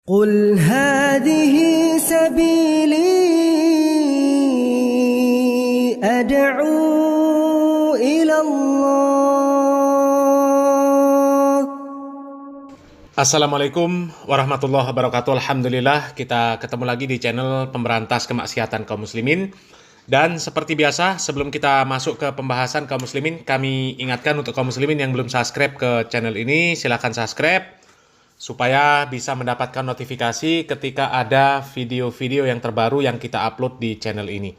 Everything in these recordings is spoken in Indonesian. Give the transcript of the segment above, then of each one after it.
قل هذه سبيلي أدعو إلى الله. Assalamualaikum warahmatullahi wabarakatuh. Alhamdulillah kita ketemu lagi di channel pemberantas kemaksiatan kaum muslimin. Dan seperti biasa, sebelum kita masuk ke pembahasan kaum muslimin, kami ingatkan untuk kaum muslimin yang belum subscribe ke channel ini, silahkan subscribe supaya bisa mendapatkan notifikasi ketika ada video-video yang terbaru yang kita upload di channel ini.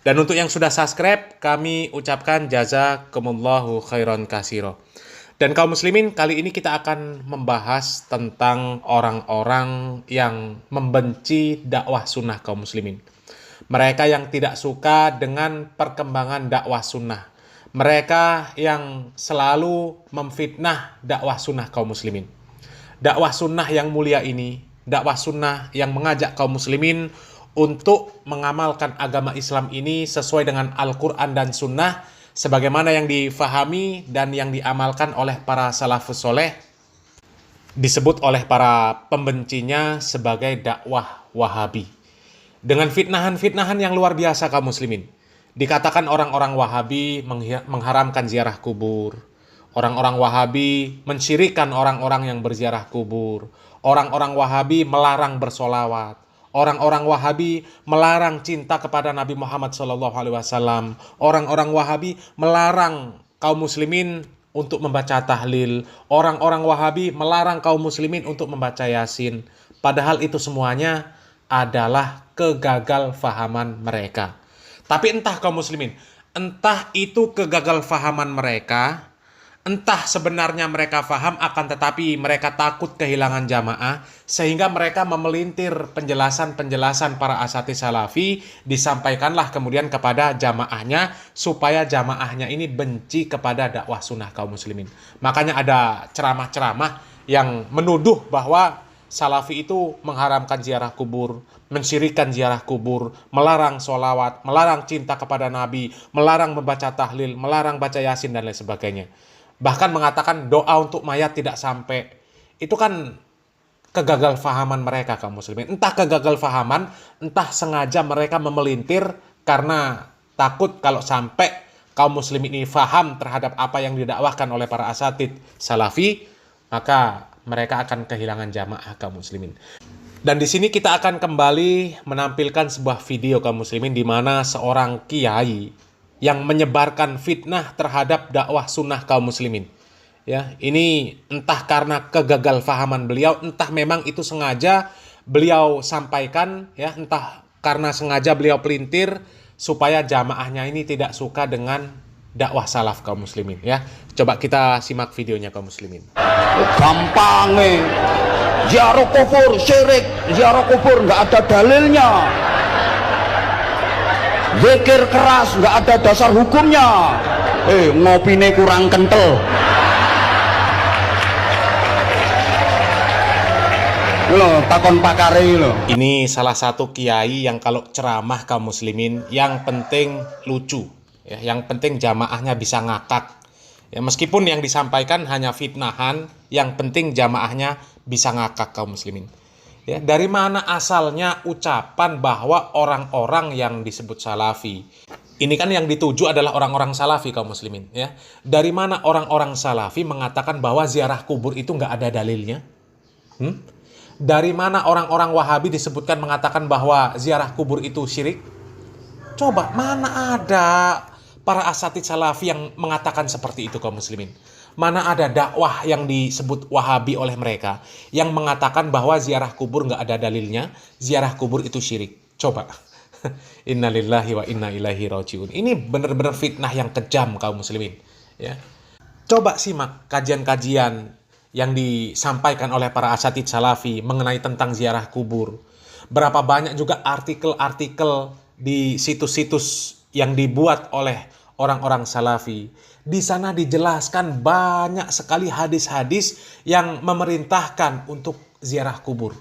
Dan untuk yang sudah subscribe, kami ucapkan jazakumullahu khairan katsiro. Dan kaum muslimin, kali ini kita akan membahas tentang orang-orang yang membenci dakwah sunnah kaum muslimin. Mereka yang tidak suka dengan perkembangan dakwah sunnah. Mereka yang selalu memfitnah dakwah sunnah kaum muslimin. Dakwah sunnah yang mulia ini, dakwah sunnah yang mengajak kaum muslimin untuk mengamalkan agama Islam ini sesuai dengan Al-Quran dan sunnah, sebagaimana yang difahami dan yang diamalkan oleh para salafus soleh, disebut oleh para pembencinya sebagai dakwah Wahabi. Dengan fitnahan-fitnahan yang luar biasa kaum muslimin. Dikatakan orang-orang Wahabi mengharamkan ziarah kubur. Orang-orang Wahabi mensyirikan orang-orang yang berziarah kubur. Orang-orang Wahabi melarang bersolawat. Orang-orang Wahabi melarang cinta kepada Nabi Muhammad SAW. Orang-orang Wahabi melarang kaum muslimin untuk membaca tahlil. Orang-orang Wahabi melarang kaum muslimin untuk membaca Yasin. Padahal itu semuanya adalah kegagalfahaman mereka. Tapi entah kaum muslimin, entah itu kegagalfahaman mereka, entah sebenarnya mereka faham, akan tetapi mereka takut kehilangan jamaah, sehingga mereka memelintir penjelasan-penjelasan para asatidz salafi, disampaikanlah kemudian kepada jamaahnya, supaya jamaahnya ini benci kepada dakwah sunnah kaum muslimin. Makanya ada ceramah-ceramah yang menuduh bahwa Salafi itu mengharamkan ziarah kubur, mensyirikan ziarah kubur, melarang sholawat, melarang cinta kepada Nabi, melarang membaca tahlil, melarang baca Yasin, dan lain sebagainya. Bahkan mengatakan doa untuk mayat tidak sampai. Itu kan kegagalfahaman mereka kaum muslimin. Entah kegagalfahaman, entah sengaja mereka memelintir karena takut kalau sampai kaum muslimin ini faham terhadap apa yang didakwahkan oleh para asatidz salafi, maka mereka akan kehilangan jamaah kaum muslimin. Dan di sini kita akan kembali menampilkan sebuah video kaum muslimin di mana seorang kiai yang menyebarkan fitnah terhadap dakwah sunnah kaum muslimin. Ya, ini entah karena kegagalfahaman beliau, entah memang itu sengaja beliau sampaikan, ya, entah karena sengaja beliau pelintir supaya jamaahnya ini tidak suka dengan dakwah salaf kaum muslimin, ya. Coba kita simak videonya kaum muslimin. Gampangnya ziarah kubur syirik, ziarah kubur nggak ada dalilnya, zikir keras nggak ada dasar hukumnya, ngopine kurang kental. Loh, takon pakare loh. Ini salah satu kiai yang kalau ceramah kaum muslimin yang penting lucu, ya, yang penting jamaahnya bisa ngakak. Ya, meskipun yang disampaikan hanya fitnahan, yang penting jamaahnya bisa ngakak kaum muslimin. Ya, dari mana asalnya ucapan bahwa orang-orang yang disebut salafi? Ini kan yang dituju adalah orang-orang salafi kaum muslimin, ya. Dari mana orang-orang salafi mengatakan bahwa ziarah kubur itu nggak ada dalilnya? Dari mana orang-orang Wahabi disebutkan mengatakan bahwa ziarah kubur itu syirik? Coba, mana ada para asatidz salafi yang mengatakan seperti itu kaum muslimin? Mana ada dakwah yang disebut Wahabi oleh mereka yang mengatakan bahwa ziarah kubur nggak ada dalilnya, ziarah kubur itu syirik? Coba. Innalillahi wa inna ilaihi rajiun. Ini benar-benar fitnah yang kejam kaum muslimin, ya. Coba simak kajian-kajian yang disampaikan oleh para asatidz salafi mengenai tentang ziarah kubur. Berapa banyak juga artikel-artikel di situs-situs yang dibuat oleh orang-orang salafi. Di sana dijelaskan banyak sekali hadis-hadis yang memerintahkan untuk ziarah kubur.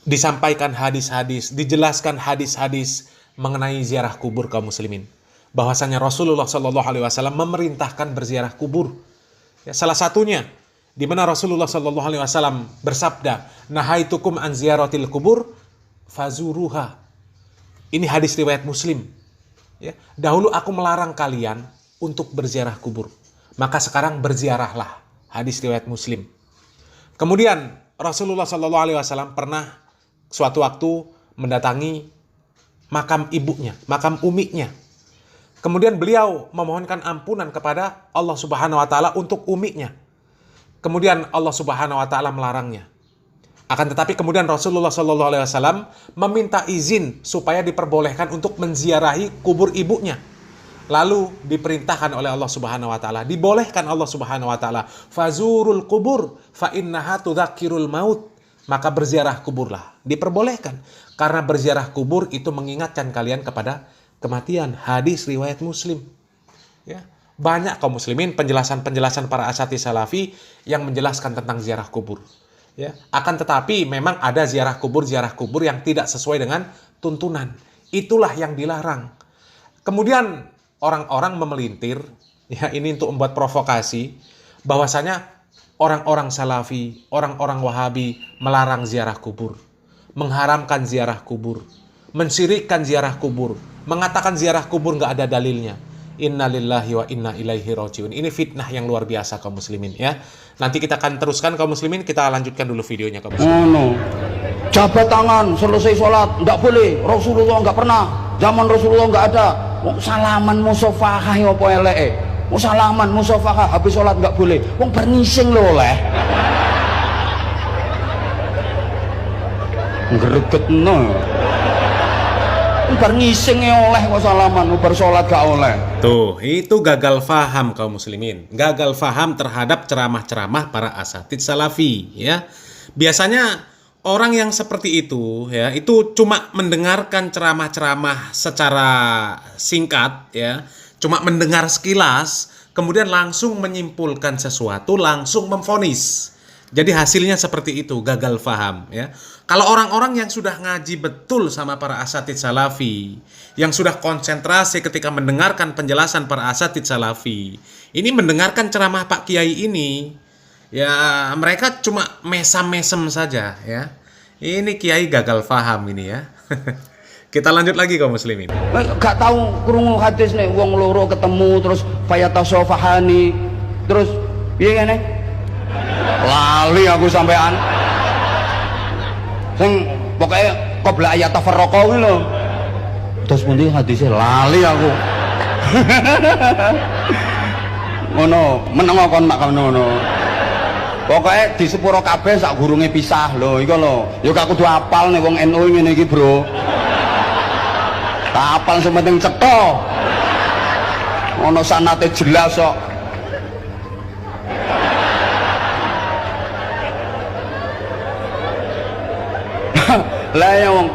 Disampaikan hadis-hadis, dijelaskan hadis-hadis mengenai ziarah kubur kaum muslimin. Bahwasanya Rasulullah SAW memerintahkan berziarah kubur. Ya, salah satunya di mana Rasulullah Shallallahu Alaihi Wasallam bersabda, "Nahaitukum an ziyaratil kubur, fazuruha." Ini hadis riwayat Muslim. Ya, dahulu aku melarang kalian untuk berziarah kubur, maka sekarang berziarahlah. Hadis riwayat Muslim. Kemudian Rasulullah Shallallahu Alaihi Wasallam pernah suatu waktu mendatangi makam ibunya, makam umiknya. Kemudian beliau memohonkan ampunan kepada Allah Subhanahu Wa Taala untuk umiknya. Kemudian Allah Subhanahu Wa Taala melarangnya. Akan tetapi kemudian Rasulullah Shallallahu Alaihi Wasallam meminta izin supaya diperbolehkan untuk menziarahi kubur ibunya. Lalu diperintahkan oleh Allah Subhanahu Wa Taala, dibolehkan Allah Subhanahu Wa Taala, fazurul kubur fa innaha tudzakirul maut. Maka berziarah kuburlah, diperbolehkan karena berziarah kubur itu mengingatkan kalian kepada kematian. Hadis riwayat Muslim. Ya. Banyak kaum muslimin penjelasan-penjelasan para asatidz salafi yang menjelaskan tentang ziarah kubur. Ya. Akan tetapi memang ada ziarah kubur yang tidak sesuai dengan tuntunan. Itulah yang dilarang. Kemudian orang-orang memelintir, ya ini untuk membuat provokasi, bahwasanya orang-orang salafi, orang-orang wahabi melarang ziarah kubur, mengharamkan ziarah kubur, mensyirikkan ziarah kubur, mengatakan ziarah kubur nggak ada dalilnya. Inna lillahi wa inna ilaihi rajiun. Ini fitnah yang luar biasa kaum muslimin ya. Nanti kita akan teruskan kaum muslimin, kita lanjutkan dulu videonya kaum muslimin. Jabat tangan selesai sholat nggak boleh. Rasulullah nggak pernah. Zaman Rasulullah nggak ada. Salaman musafahah apa eleke? Salaman musafahah habis sholat nggak boleh. Wong bernising lho oleh. Ngregetno. Bar ngising oleh kok salaman, bar sholat gak oleh. Tuh, itu gagal faham kaum muslimin. Gagal faham terhadap ceramah-ceramah para asatidz salafi ya. Biasanya orang yang seperti itu ya, itu cuma mendengarkan ceramah-ceramah secara singkat ya, cuma mendengar sekilas, kemudian langsung menyimpulkan sesuatu, langsung memvonis. Jadi hasilnya seperti itu, gagal faham ya. Kalau orang-orang yang sudah ngaji betul sama para asatidz salafi, yang sudah konsentrasi ketika mendengarkan penjelasan para asatidz salafi, ini mendengarkan ceramah Pak Kiai ini, ya mereka cuma mesam-mesem saja ya. Ini Kiai gagal faham ini ya. Kita lanjut lagi kaum muslimin. Gak tahu krungu hadis nih, wong loro ketemu terus fayatasofahani, terus piye ngene? Lali aku sampean. Sing pokoknya qabla ayat tafarraqa kuwi lho. Terus pundi hadise lali aku. Ngono, meneng kon mak ngono. Pokoke di sepuro kabeh sak gurunge pisah lho, iku lho. Ya gak kudu apal nek wong NU ngene iki, Bro. Tak apal sementing cetha. Ono sanate jelas kok. Lah ya wong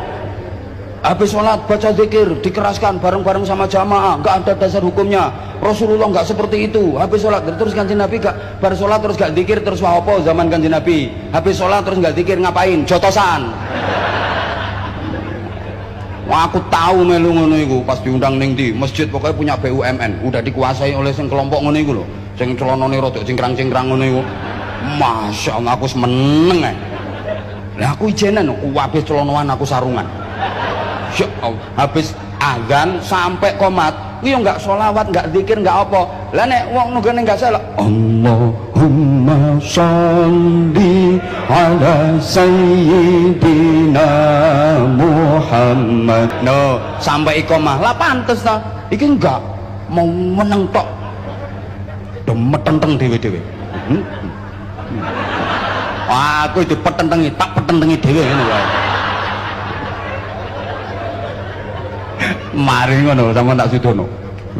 habis sholat baca zikir dikeraskan bareng-bareng sama jamaah, nggak ada dasar hukumnya. Rasulullah nggak seperti itu. Habis sholat terus kanjeng Nabi gak bar sholat terus gak zikir terus apa zaman kanjeng Nabi. Habis sholat terus gak zikir ngapain? Jotosan. Wah, aku tahu melu ngono iku pas diundang ning di masjid pokoknya punya BUMN udah dikuasai oleh sing kelompok ngono iku lho, sing celonone rodok cingkrang-cingkrang ngono iku. Masya Allah aku semeneng ae. Lah aku ijenan habis celonoan aku sarungan. Ya Allah, habis azan sampai komat kuwi yo enggak sholawat, enggak zikir, enggak apa. Lah nek wong nunggone enggak salah Allahumma sholli ala sayyidina Muhammad. No, sampai iqamah. Lah pantes ta. Iki enggak mau meneng tok. Demetenteng dhewe-dhewe. Aku itu petentengi, tak petentengi dhewe ngono wae. Mari ngono sampean tak sudono.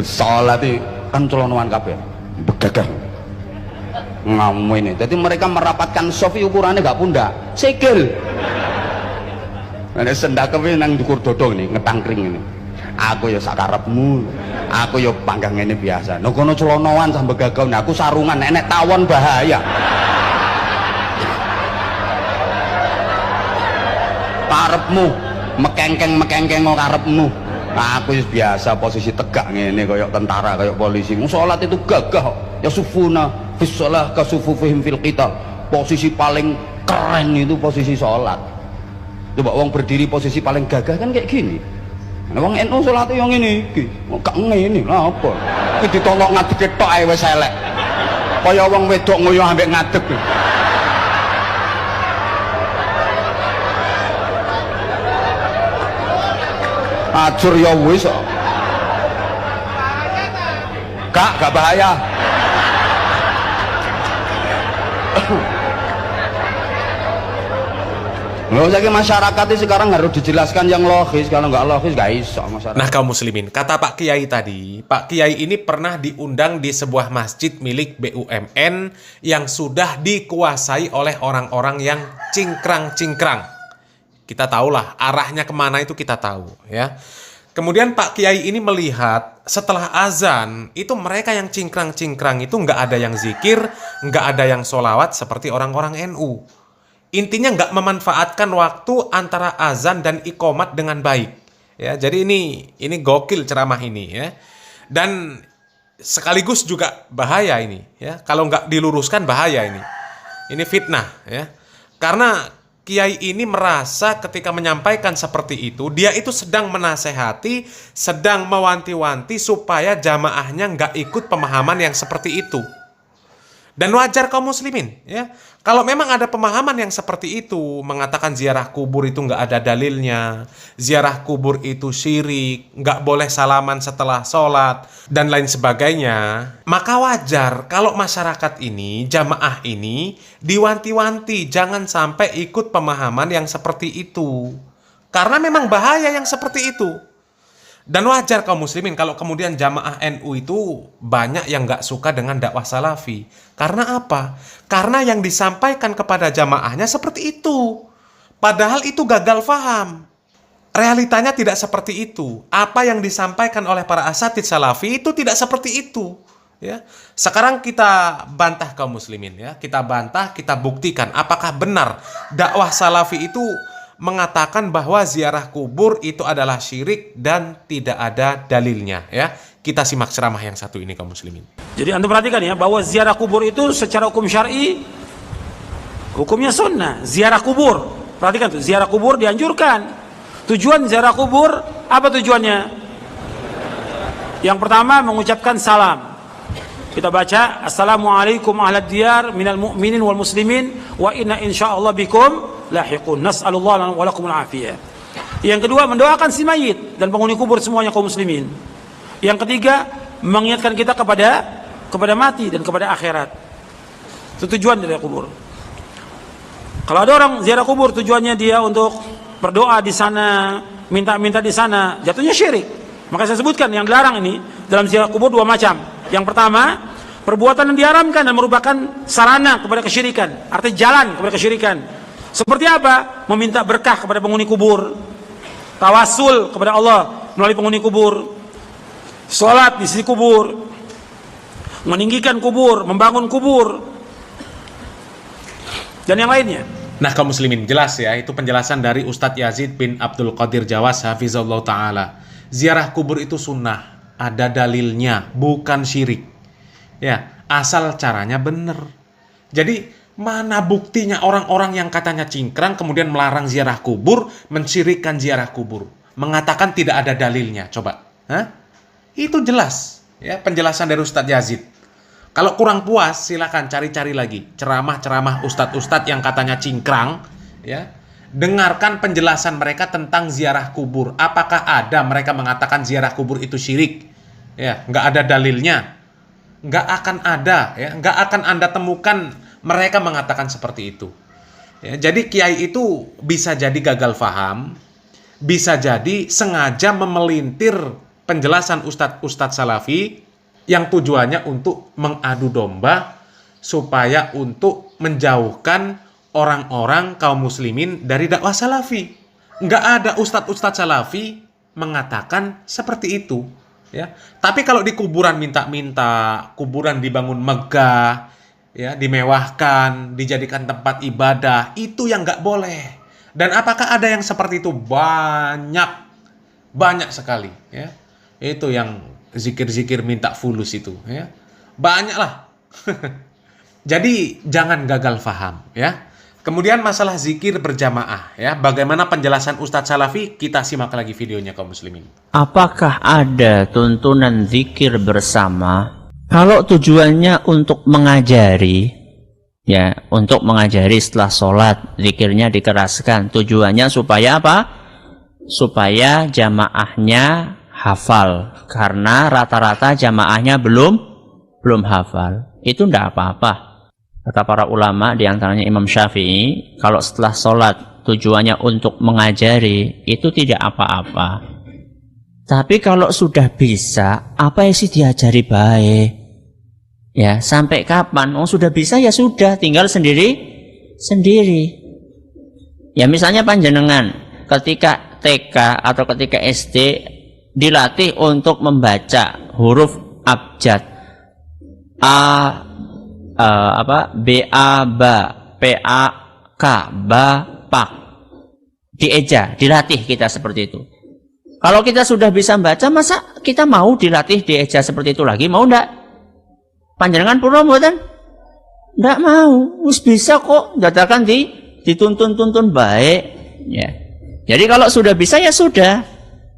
Salat iki kan celonoan kabeh. Begagar. Ngamu ini. Jadi mereka merapatkan sofi ukurannya gak pundak, sikil. Nek sendak kewe nang dukur dodong nih, ngetangkring ini. Aku ya sakarepmu. Aku ya panggang ngene biasa. Nek kono celonoan sampe gagau, aku sarungan nek tawon bahaya. Karepmu mekengkeng kok karepmu. Aku biasa posisi tegak ngene kayak tentara kayak polisi. Salat itu gagah ya sufuna Bisalah kasufufihim fil qital. Posisi paling keren itu posisi sholat. Coba wong berdiri posisi paling gagah kan kayak gini. Nah, wong NU sholat yang ini, gak ngene lah apa? Iki ditolok ngadeg tok ae wis elek. Kaya wong wedok ngoyo ambek ngadeg. Ajur ya wis kok. Gak bahaya. Loh, jadi masyarakat ini sekarang harus dijelaskan yang logis. Kalau nggak logis nggak iso masyarakat. Nah, kaum muslimin, kata Pak Kiai tadi, Pak Kiai ini pernah diundang di sebuah masjid milik BUMN yang sudah dikuasai oleh orang-orang yang cingkrang-cingkrang. Kita tahulah arahnya kemana itu kita tahu, ya. Kemudian Pak Kiai ini melihat setelah azan itu mereka yang cingkrang-cingkrang itu nggak ada yang zikir, nggak ada yang sholawat seperti orang-orang NU. Intinya nggak memanfaatkan waktu antara azan dan iqomat dengan baik. Ya, jadi ini gokil ceramah ini, ya. Dan sekaligus juga bahaya ini, ya. Kalau nggak diluruskan bahaya ini. Ini fitnah, ya. Karena Kiai ini merasa ketika menyampaikan seperti itu, dia itu sedang menasehati, sedang mewanti-wanti supaya jamaahnya nggak ikut pemahaman yang seperti itu. Dan wajar kaum muslimin, ya. Kalau memang ada pemahaman yang seperti itu, mengatakan ziarah kubur itu nggak ada dalilnya, ziarah kubur itu syirik, nggak boleh salaman setelah sholat, dan lain sebagainya, maka wajar kalau masyarakat ini, jamaah ini, diwanti-wanti jangan sampai ikut pemahaman yang seperti itu. Karena memang bahaya yang seperti itu. Dan wajar kaum muslimin kalau kemudian jamaah NU itu banyak yang gak suka dengan dakwah salafi. Karena apa? Karena yang disampaikan kepada jamaahnya seperti itu. Padahal itu gagal faham. Realitanya tidak seperti itu. Apa yang disampaikan oleh para asatidz salafi itu tidak seperti itu. Ya. Sekarang kita bantah kaum muslimin, ya. Kita bantah, kita buktikan apakah benar dakwah salafi itu mengatakan bahwa ziarah kubur itu adalah syirik dan tidak ada dalilnya, ya. Kita simak ceramah yang satu ini kaum muslimin. Jadi Anda perhatikan ya, bahwa ziarah kubur itu secara hukum syar'i hukumnya sunnah. Ziarah kubur, perhatikan tuh, ziarah kubur dianjurkan. Tujuan ziarah kubur apa tujuannya? Yang pertama mengucapkan salam. Kita baca assalamualaikum ahlad diyar minal mu'minin wal muslimin wa inna insyaallah bikum lahiqun nas'alullah lana wa lakumul afiyah. Yang kedua mendoakan si mayit dan penghuni kubur semuanya kaum muslimin. Yang ketiga mengingatkan kita kepada mati dan kepada akhirat. Itu tujuan dari kubur. Kalau ada orang ziarah kubur tujuannya dia untuk berdoa di sana, minta-minta di sana, jatuhnya syirik. Maka saya sebutkan yang dilarang ini dalam ziarah kubur dua macam. Yang pertama, perbuatan yang diharamkan dan merupakan sarana kepada kesyirikan, artinya jalan kepada kesyirikan. Seperti apa? Meminta berkah kepada penghuni kubur, tawasul kepada Allah melalui penghuni kubur, sholat di sisi kubur, meninggikan kubur, membangun kubur, dan yang lainnya. Nah kaum muslimin, jelas ya, itu penjelasan dari Ustadz Yazid bin Abdul Qadir Jawas hafizallahu ta'ala. Ziarah kubur itu sunnah, ada dalilnya, bukan syirik. Ya, asal caranya benar. Jadi mana buktinya orang-orang yang katanya cingkrang kemudian melarang ziarah kubur, mensyirikkan ziarah kubur, mengatakan tidak ada dalilnya? Coba, itu jelas ya penjelasan dari Ustadz Yazid. Kalau kurang puas silakan cari-cari lagi ceramah-ceramah ustadz-ustadz yang katanya cingkrang, ya. Dengarkan penjelasan mereka tentang ziarah kubur. Apakah ada mereka mengatakan ziarah kubur itu syirik? Ya, nggak ada dalilnya. Nggak akan ada, ya. Nggak akan Anda temukan mereka mengatakan seperti itu. Ya, jadi kiai itu bisa jadi gagal faham, bisa jadi sengaja memelintir penjelasan ustadz-ustadz salafi yang tujuannya untuk mengadu domba supaya untuk menjauhkan orang-orang kaum muslimin dari dakwah salafi. Nggak ada ustadz-ustadz salafi mengatakan seperti itu, ya. Tapi kalau di kuburan minta-minta, kuburan dibangun megah, ya, dimewahkan, dijadikan tempat ibadah, itu yang nggak boleh. Dan apakah ada yang seperti itu? Banyak sekali, ya. Itu yang zikir-zikir minta fulus itu, ya. Banyak lah. Jadi jangan gagal faham ya. Kemudian masalah zikir berjamaah ya. Bagaimana penjelasan Ustadz Salafi? Kita simak lagi videonya kaum muslimin. Apakah ada tuntunan zikir bersama kalau tujuannya untuk mengajari, ya, untuk mengajari setelah sholat, zikirnya dikeraskan. Tujuannya supaya apa? Supaya jamaahnya hafal. Karena rata-rata jamaahnya belum hafal. Itu tidak apa-apa. Kata para ulama, diantaranya Imam Syafi'i, kalau setelah sholat tujuannya untuk mengajari, itu tidak apa-apa. Tapi kalau sudah bisa, apa yang sih diajari baik? Ya, sampai kapan? Oh, sudah bisa ya sudah, tinggal sendiri. Ya, misalnya panjenengan ketika TK atau ketika SD dilatih untuk membaca huruf abjad. B A ba, P A K, ba pak. Dieja, dilatih kita seperti itu. Kalau kita sudah bisa baca, masa kita mau dilatih dieja seperti itu lagi? Mau enggak? Panjenengan purna mboten? Enggak mau. Wis bisa kok, dadakan dituntun baik, ya. Jadi kalau sudah bisa ya sudah.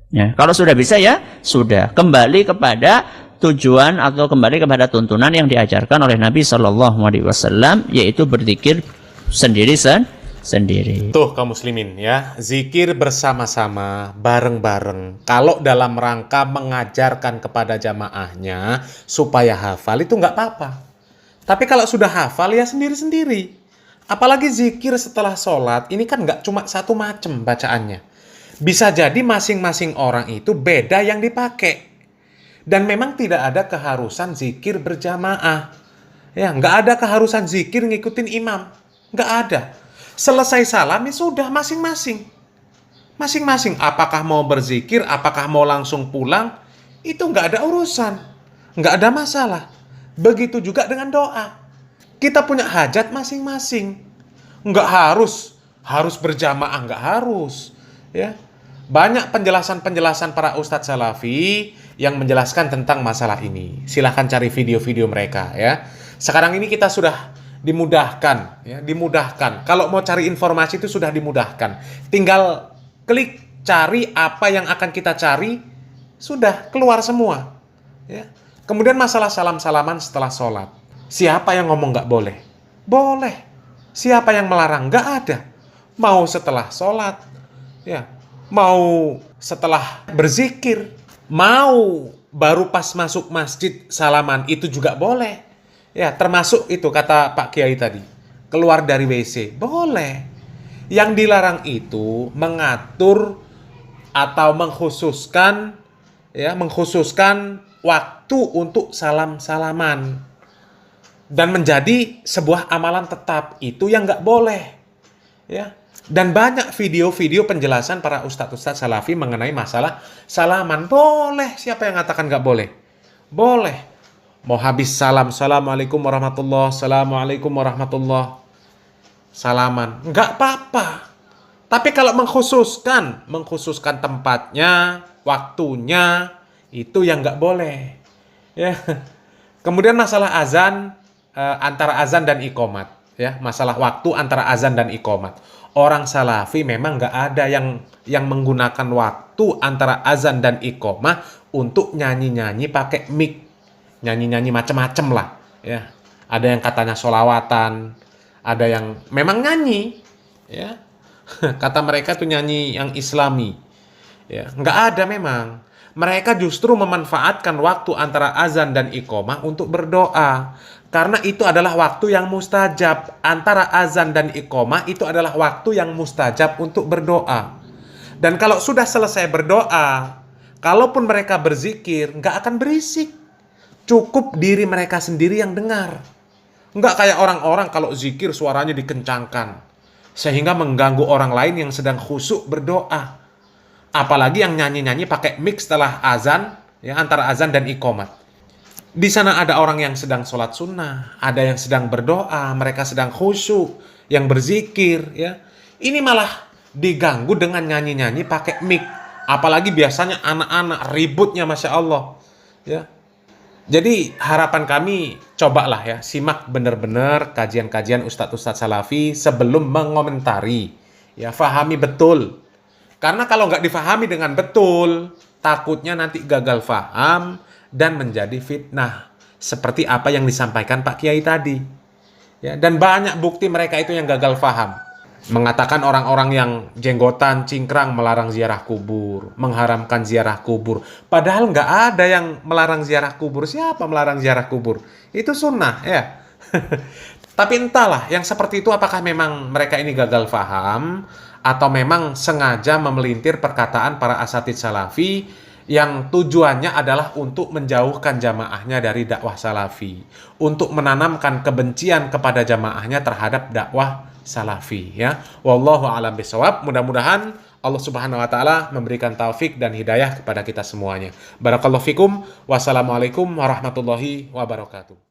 Ya, kalau sudah bisa ya sudah. Kembali kepada tujuan atau kembali kepada tuntunan yang diajarkan oleh Nabi Shallallahu Alaihi Wasallam, yaitu berzikir sendiri. Tuh kaum muslimin ya, zikir bersama-sama, bareng-bareng. Kalau dalam rangka mengajarkan kepada jamaahnya supaya hafal itu nggak apa-apa. Tapi kalau sudah hafal ya sendiri-sendiri. Apalagi zikir setelah sholat, ini kan nggak cuma satu macam bacaannya. Bisa jadi masing-masing orang itu beda yang dipakai. Dan memang tidak ada keharusan zikir berjamaah. Ya, nggak ada keharusan zikir ngikutin imam. Nggak ada. Selesai salam ya sudah masing-masing. Masing-masing. Apakah mau berzikir, apakah mau langsung pulang, itu nggak ada urusan. Nggak ada masalah. Begitu juga dengan doa. Kita punya hajat masing-masing. Nggak harus berjamaah, nggak harus. Ya. Banyak penjelasan-penjelasan para Ustadz Salafi yang menjelaskan tentang masalah ini. Silahkan cari video-video mereka ya. Sekarang ini kita sudah dimudahkan ya, dimudahkan. Kalau mau cari informasi itu sudah dimudahkan. Tinggal klik cari apa yang akan kita cari, sudah keluar semua. Ya. Kemudian masalah salam-salaman setelah sholat. Siapa yang ngomong nggak boleh? Boleh. Siapa yang melarang? Nggak ada. Mau setelah sholat, ya. Mau setelah berzikir, mau baru pas masuk masjid salaman, itu juga boleh. Ya, termasuk itu kata Pak Kiai tadi, keluar dari WC, boleh. Yang dilarang itu mengatur atau mengkhususkan waktu untuk salam-salaman dan menjadi sebuah amalan tetap, itu yang nggak boleh. Ya. Dan banyak video-video penjelasan para ustadz-ustadz salafi mengenai masalah salaman. Boleh. Siapa yang mengatakan nggak boleh? Boleh. Mau habis salam, assalamualaikum warahmatullah, assalamualaikum warahmatullah, salaman. Nggak apa-apa. Tapi kalau mengkhususkan tempatnya, waktunya, itu yang nggak boleh. Ya. Kemudian masalah azan, antara azan dan iqomat. Ya, masalah waktu antara azan dan iqomat. Orang salafi memang nggak ada yang menggunakan waktu antara azan dan iqomah untuk nyanyi-nyanyi pakai mic, nyanyi-nyanyi macem-macem lah. Ya, ada yang katanya sholawatan, ada yang memang nyanyi. Ya, kata mereka tuh nyanyi yang Islami. Ya, nggak ada memang. Mereka justru memanfaatkan waktu antara azan dan iqomah untuk berdoa. Karena itu adalah waktu yang mustajab. Antara azan dan iqomah itu adalah waktu yang mustajab untuk berdoa. Dan kalau sudah selesai berdoa, kalaupun mereka berzikir, nggak akan berisik. Cukup diri mereka sendiri yang dengar. Nggak kayak orang-orang kalau zikir suaranya dikencangkan. Sehingga mengganggu orang lain yang sedang khusyuk berdoa. Apalagi yang nyanyi-nyanyi pakai mic setelah azan, ya, antara azan dan iqomat. Di sana ada orang yang sedang sholat sunnah, ada yang sedang berdoa, mereka sedang khusyuk, yang berzikir, ya. Ini malah diganggu dengan nyanyi-nyanyi pakai mic. Apalagi biasanya anak-anak ributnya, masya Allah, ya. Jadi harapan kami, cobalah ya, simak benar-benar kajian-kajian Ustadz-Ustadz Salafi sebelum mengomentari. Ya, fahami betul. Karena kalau nggak difahami dengan betul, takutnya nanti gagal faham dan menjadi fitnah. Seperti apa yang disampaikan Pak Kiai tadi. Ya, dan banyak bukti mereka itu yang gagal faham. Mengatakan orang-orang yang jenggotan, cingkrang melarang ziarah kubur, mengharamkan ziarah kubur. Padahal nggak ada yang melarang ziarah kubur. Siapa melarang ziarah kubur? Itu sunnah ya. Tapi entahlah, yang seperti itu apakah memang mereka ini gagal faham atau memang sengaja memelintir perkataan para asatidz salafi yang tujuannya adalah untuk menjauhkan jamaahnya dari dakwah salafi, untuk menanamkan kebencian kepada jamaahnya terhadap dakwah salafi ya. Wallahu a'lam bishawab. Mudah-mudahan Allah Subhanahu wa taala memberikan taufik dan hidayah kepada kita semuanya. Barakallahu fikum. Wassalamualaikum warahmatullahi wabarakatuh.